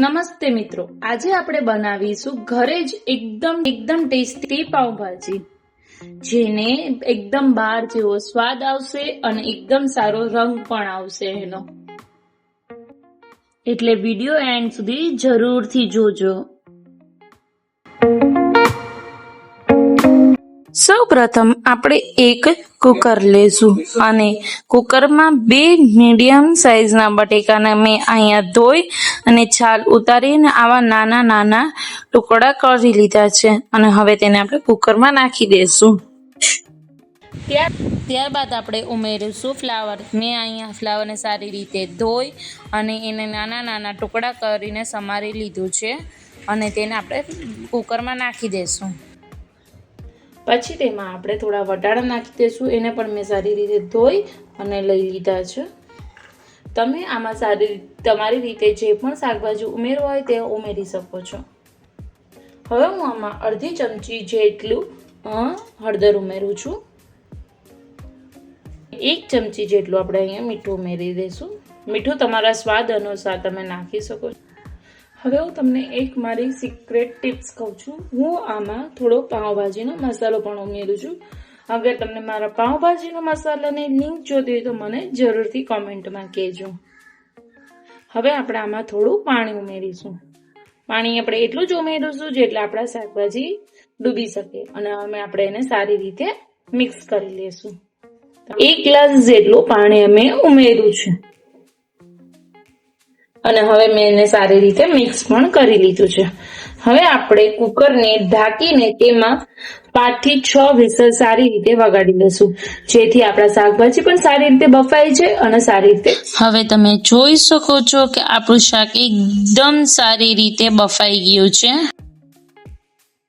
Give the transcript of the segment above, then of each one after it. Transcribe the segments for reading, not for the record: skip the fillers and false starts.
નમસ્તે મિત્રો, આજે આપણે બનાવીશું ઘરે જ એકદમ ટેસ્ટી પાવભાજી, જેને એકદમ બહાર જેવો સ્વાદ આવશે અને એકદમ સારો રંગ પણ આવશે એનો. એટલે વિડિયો એન્ડ સુધી જરૂરથી જોજો. સૌ પ્રથમ આપણે એક કુકર લેશું અને કુકરમાં 2 મીડિયમ સાઈઝના બટેકાને મેં અહીંયા ધોઈ અને છાલ ઉતારીને આવા નાના ટુકડા કરી લીધા છે અને હવે તેને આપણે કુકરમાં નાખી દઈશું. ત્યારબાદ આપણે ઉમેરીશું ફ્લાવર. મેં અહીંયા ફ્લાવરને સારી રીતે ધોઈ અને એને નાના ટુકડા કરીને સમારી લીધું છે અને તેને આપણે કુકરમાં નાખી દઈશું. પછી તેમાં આપણે થોડા વટાણા નાખી દઈશું. એને પણ મેં સારી રીતે ધોઈ અને લઈ લીધા છે. તમે આમાં તમારી રીતે જે પણ શાકભાજી ઉમેરવું હોય તે ઉમેરી શકો છો. હવે હું આમાં અડધી ચમચી જેટલું હળદર ઉમેરું છું. 1 ચમચી જેટલું આપણે અહીંયા મીઠું ઉમેરી દઈશું. મીઠું તમારા સ્વાદ અનુસાર તમે નાખી શકો છો. હવે હું તમને એક મારી સિક્રેટ ટિપ્સ કહું છું. હું આમાં થોડો પાવભાજીનો મસાલો પણ ઉમેરું છું. અગર તમને મારા પાવભાજીનો મસાલાની લિંક જોતી હોય તો મને જરૂરથી કોમેન્ટમાં કહેજો. હવે આપણે આમાં થોડું પાણી ઉમેરીશું. પાણી આપણે એટલું જ ઉમેરીશું જેટલે આપણા શાકભાજી ડૂબી શકે અને અમે આપણે એને સારી રીતે મિક્સ કરી લઈશું. 1 ગ્લાસ જેટલું પાણી અમે ઉમેર્યું છે અને હવે મેં એને સારી રીતે મિક્સ પણ કરી લીધું છે. હવે આપણે કુકરને ઢાંકીને તેમાં 5 થી 6 વિસલ સારી રીતે વગાડી લઈશું, જેથી આપણા શાકભાજી પણ સારી રીતે બફાઈ જાય અને સારી રીતે. હવે તમે જોઈ શકો છો કે આપણું શાક એકદમ સારી રીતે બફાઈ ગયું છે.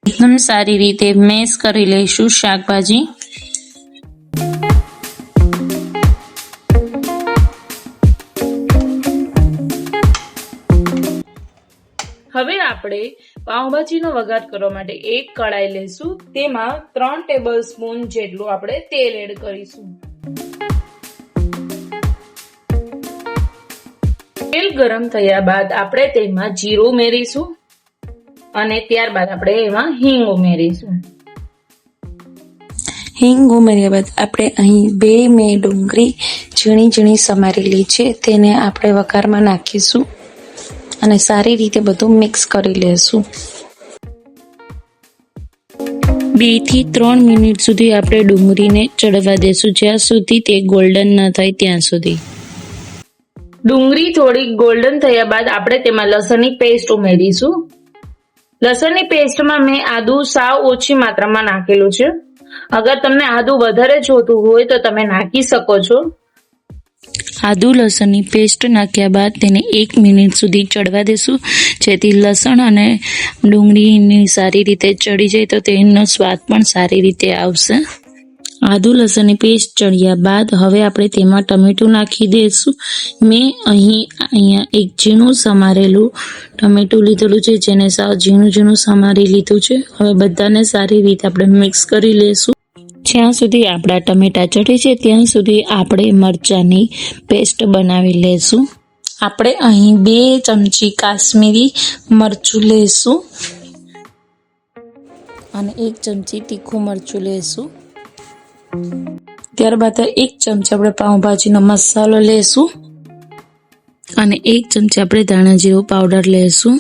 એકદમ સારી રીતે મેશ કરી લઈશું શાકભાજી. હવે આપણે પાવભાજીનો વઘાર કરવા માટે એક કડાઈ લઈશું. તેમાં 3 ટેબલસ્પૂન જેટલું આપણે તેલ એડ કરીશું. તેલ ગરમ થયા બાદ આપણે તેમાં જીરું ઉમેરીશું અને ત્યારબાદ આપણે એમાં હિંગ ઉમેરીશું. હિંગ ઉમેર્યા બાદ આપણે અહીં 2 મેં ડુંગળી ઝીણી સમારેલી છે તેને આપણે વઘારમાં નાખીશું અને સારી રીતે બધું મિક્સ કરી લેશું. 2 થી 3 મિનિટ સુધી આપણે ડુંગળીને ચડવા દેશું, જ્યાં સુધી તે ગોલ્ડન ન થાય ત્યાં સુધી. ડુંગળી થોડી ગોલ્ડન થયા બાદ આપણે તેમાં લસણની પેસ્ટ ઉમેરીશું. લસણની પેસ્ટમાં મેં આદુ સાવ ઓછી માત્રામાં નાખેલું છે. અગર તમને આદુ વધારે જોતું હોય તો તમે નાખી શકો છો. આદુ લસણની પેસ્ટ નાખ્યા બાદ તેને 1 મિનિટ સુધી ચડવા દેશું, જેથી લસણ અને ડુંગળીની સારી રીતે ચડી જાય તો તેનો સ્વાદ પણ સારી રીતે આવશે. આદુ લસણની પેસ્ટ ચડ્યા બાદ હવે આપણે તેમાં ટમેટું નાખી દઈશું. મેં અહીંયા એક ઝીણું સમારેલું ટમેટું લીધેલું છે, જેને સાવ ઝીણું સમારી લીધું છે. હવે બધાને સારી રીતે આપણે મિક્સ કરી લઈશું. જ્યાં સુધી આપણા ટમેટા ચડે છે ત્યાં સુધી આપણે મરચાંની પેસ્ટ બનાવી લેશું. આપણે અહીં 2 ચમચી કાશ્મીરી મરચું લેશું અને 1 ચમચી તીખું મરચું લેશું. ત્યારબાદ 1 ચમચી આપણે પાવભાજીનો મસાલો લેશું અને 1 ચમચી આપણે ધાણા જીરું પાવડર લેશું.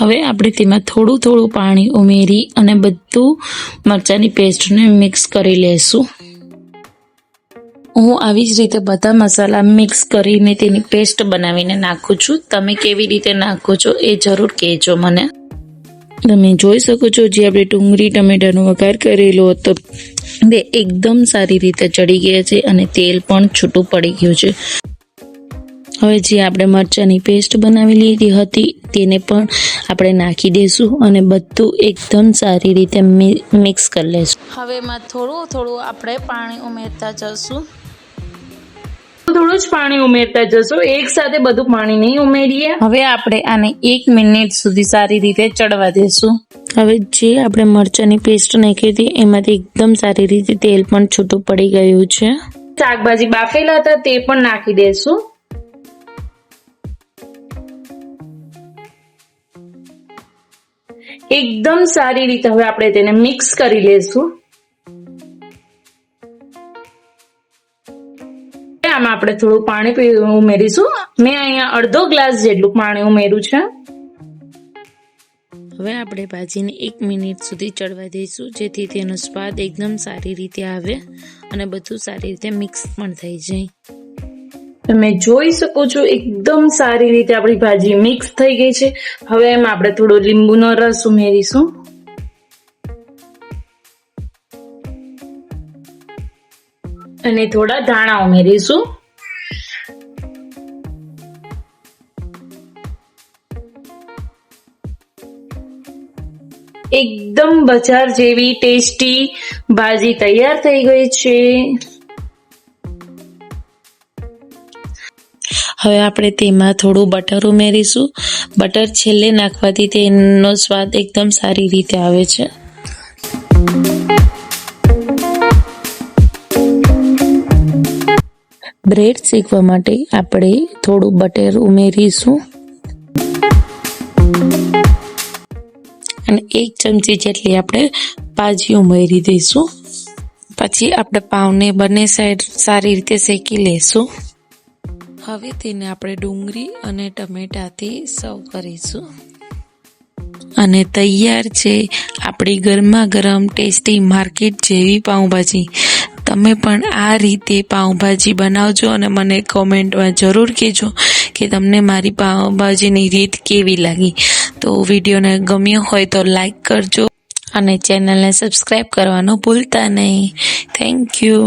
હવે આપણે તેમાં થોડું પાણી ઉમેરી અને બધું મરચાંની પેસ્ટને મિક્સ કરી લેશું. હું આવી જ રીતે બધા મસાલા મિક્સ કરીને તેની પેસ્ટ બનાવીને નાખું છું. તમે કેવી રીતે નાખો છો એ જરૂર કહેજો મને. તમે જોઈ શકો છો જે આપણે ડુંગળી ટમેટાનો વઘાર કરેલો હતો તે એકદમ સારી રીતે ચડી ગયા છે અને તેલ પણ છૂટું પડી ગયું છે. હવે જે આપણે મરચાંની પેસ્ટ બનાવી લીધી હતી તેને પણ આપણે નાખી દઈશું અને બધું એકદમ સારી રીતે મિક્સ કરી લઈશું. હવે એમાં થોડું આપણે પાણી ઉમેરતા જશું. થોડું જ પાણી ઉમેરતા જશું, એક સાથે બધું પાણી નહીં ઉમેરીએ. હવે આપણે આને 1 મિનિટ સુધી સારી રીતે ચડવા દેશું. હવે જે આપણે મરચાંની પેસ્ટ નાખી હતી એમાંથી એકદમ સારી રીતે તેલ પણ છૂટું પડી ગયું છે. શાકભાજી બાફેલા હતા તે પણ નાખી દઈશું. એકદમ સારી રીતે હવે આપણે તેને મિક્સ કરી લેશું. આમાં આપણે થોડું પાણી ઉમેરીશું. મેં અહીંયા અડધો ગ્લાસ જેટલું પાણી ઉમેર્યું છે. હવે આપણે ભાજીને 1 મિનિટ સુધી ચડવા દઈશું, જેથી તેનો સ્વાદ એકદમ સારી રીતે આવે અને બધું સારી રીતે મિક્સ પણ થઈ જાય. તમે જોઈ શકો છો એકદમ સારી રીતે આપણી ભાજી મિક્સ થઈ ગઈ છે. હવે એમાં આપણે થોડો લીંબુનો રસ ઉમેરીશું. અને થોડા ધાણા ઉમેરીશું. એકદમ બજાર જેવી ટેસ્ટી ભાજી તૈયાર થઈ ગઈ છે. હવે આપણે તેમાં થોડું બટર ઉમેરીશું. બટર છેલ્લે નાખવાથી તેનો સ્વાદ એકદમ સારી રીતે આવે છે. બ્રેડ શેકવા માટે આપણે થોડું બટર ઉમેરીશું અને 1 ચમચી જેટલી આપણે ભાજી ઉમેરી દઈશું. પછી આપણે પાવને બંને સાઈડ સારી રીતે શેકી લેશું. હવે તેને આપણે ડુંગળી અને ટમેટાથી સર્વ કરીશું. અને તૈયાર છે આપણી ગરમા ગરમ ટેસ્ટી માર્કેટ જેવી પાઉંભાજી. તમે પણ આ રીતે પાઉંભાજી બનાવજો અને મને કોમેન્ટમાં જરૂર કહેજો કે તમને મારી પાઉંભાજીની રીત કેવી લાગી. તો વિડીયોને ગમ્યો હોય તો લાઈક કરજો અને ચેનલને સબસ્ક્રાઈબ કરવાનું ભૂલતા નહીં. Thank you.